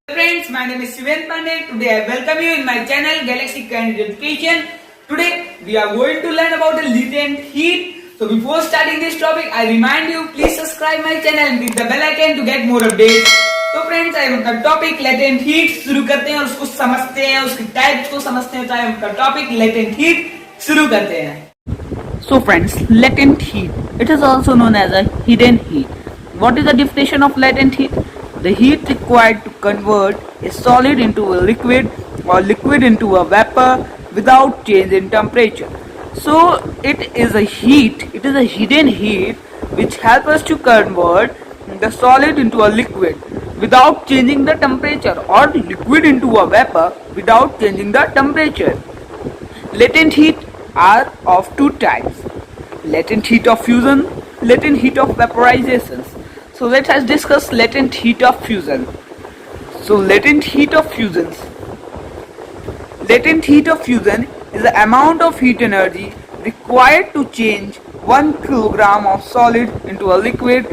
Friends, my name is Shivendra Pandey. Today I welcome you in my channel Galaxy Kind Education. Today we are going to learn about the latent heat. So before starting this topic, I remind you, please subscribe my channel and click the bell icon to get more updates. तो friends आज हम का topic latent heat शुरू करते हैं और उसको समझते हैं, उसकी टाइप्स को समझते हैं। तो हम का टॉपिक लेटेंट हीट शुरू करते हैं। So friends, latent heat, it is also known as a hidden heat. What is the definition of latent heat? The heat required to convert a solid into a liquid or liquid into a vapor without change in temperature. So it is a hidden heat which helps us to convert the solid into a liquid without changing the temperature or liquid into a vapor without changing the temperature. Latent heat are of two types: latent heat of fusion, latent heat of vaporization. So let us discuss latent heat of fusion. So latent heat of fusion is the amount of heat energy required to change 1 kilogram of solid into a liquid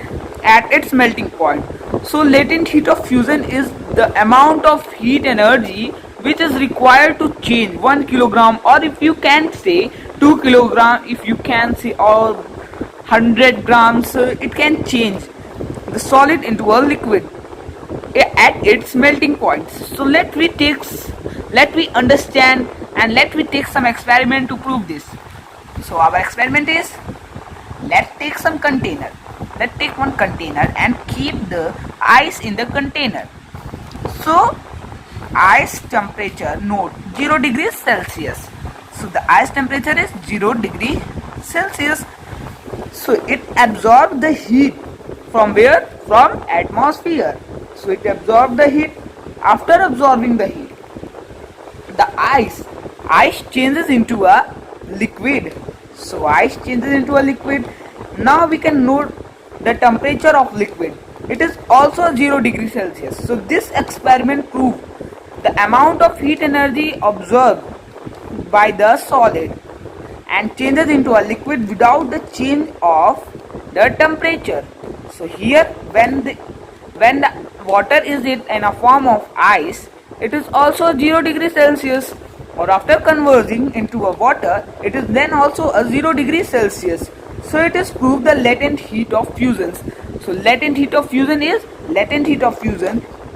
at its melting point. So latent heat of fusion is the amount of heat energy which is required to change 1 kilogram, or if you can say 2 kilogram, if you can say, or 100 grams, it can change the solid into a liquid at its melting point. So let we understand and let we take some experiment to prove this. So our experiment is, let's take some container. Let's take one container and keep the ice in the container. So ice temperature, note 0 degrees Celsius. So the ice temperature is 0 degree Celsius. So it absorbs the heat from where? From atmosphere. So it absorbs the heat. After absorbing the heat, the ice changes into a liquid. So ice changes into a liquid. Now we can note the temperature of liquid. It is also 0 degree Celsius. So this experiment proves the amount of heat energy absorbed by the solid and changes into a liquid without the change of the temperature. So here when the water is in a form of ice, it is also 0 degree Celsius, or after converting into a water, it is then also a 0 degree Celsius. So it is proved the latent heat of fusion. So latent heat of fusion is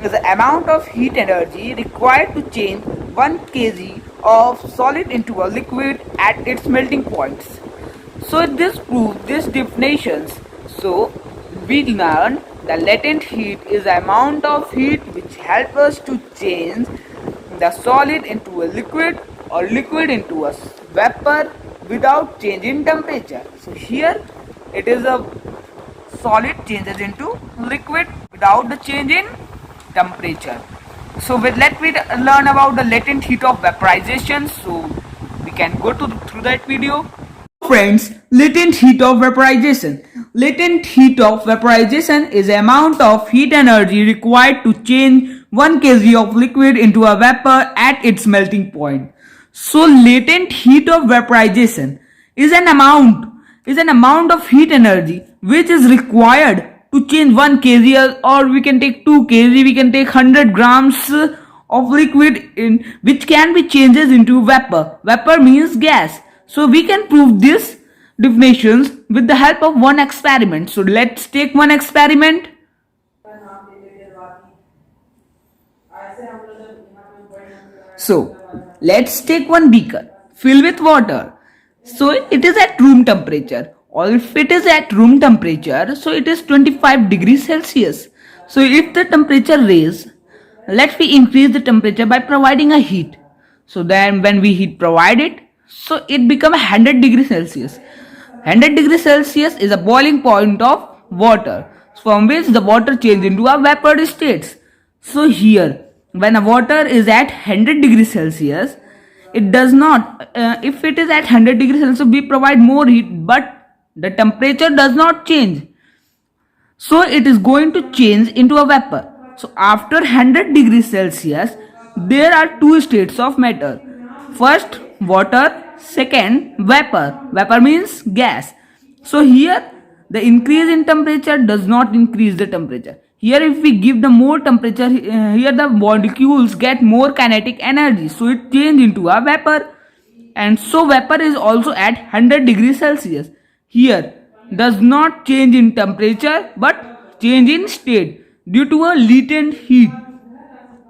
the amount of heat energy required to change 1 kg of solid into a liquid at its melting points. So this proves these definitions. So we learned the latent heat is the amount of heat which helps us to change the solid into a liquid or liquid into a vapor without change in temperature. So here it is a solid changes into liquid without the change in temperature. So let me learn about the latent heat of vaporization. So we can go through that video. Friends, latent heat of vaporization. Latent heat of vaporization is the amount of heat energy required to change 1 kg of liquid into a vapor at its melting point. So latent heat of vaporization is an amount of heat energy which is required to change 1 kg, or we can take 2 kg, we can take 100 grams of liquid in which can be changes into vapor. Vapor means gas. So we can prove these definitions with the help of one experiment. So let's take one experiment. So let's take one beaker filled with water. So it is at room temperature, or if it is at room temperature, so it is 25 degrees Celsius. So if the temperature raise, let me increase the temperature by providing a heat. So then when we heat provide it, so it becomes 100 degrees Celsius. 100 degrees Celsius is a boiling point of water, from which the water changes into a vapor state. So here, when a water is at 100 degrees Celsius, it does not, if it is at 100 degrees Celsius, we provide more heat, but the temperature does not change. So it is going to change into a vapor. So after 100 degrees Celsius, there are two states of matter. First, water. Second, vapor. Vapor means gas. So here the increase in temperature does not increase the temperature. Here if we give the more temperature, here the molecules get more kinetic energy, so it change into a vapor. And so vapor is also at 100 degrees Celsius. Here does not change in temperature but change in state due to a latent heat.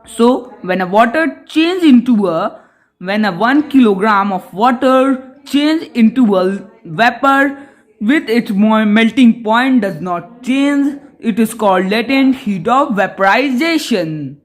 So when a 1 kilogram of water change into a vapor with its melting point does not change, it is called latent heat of vaporization.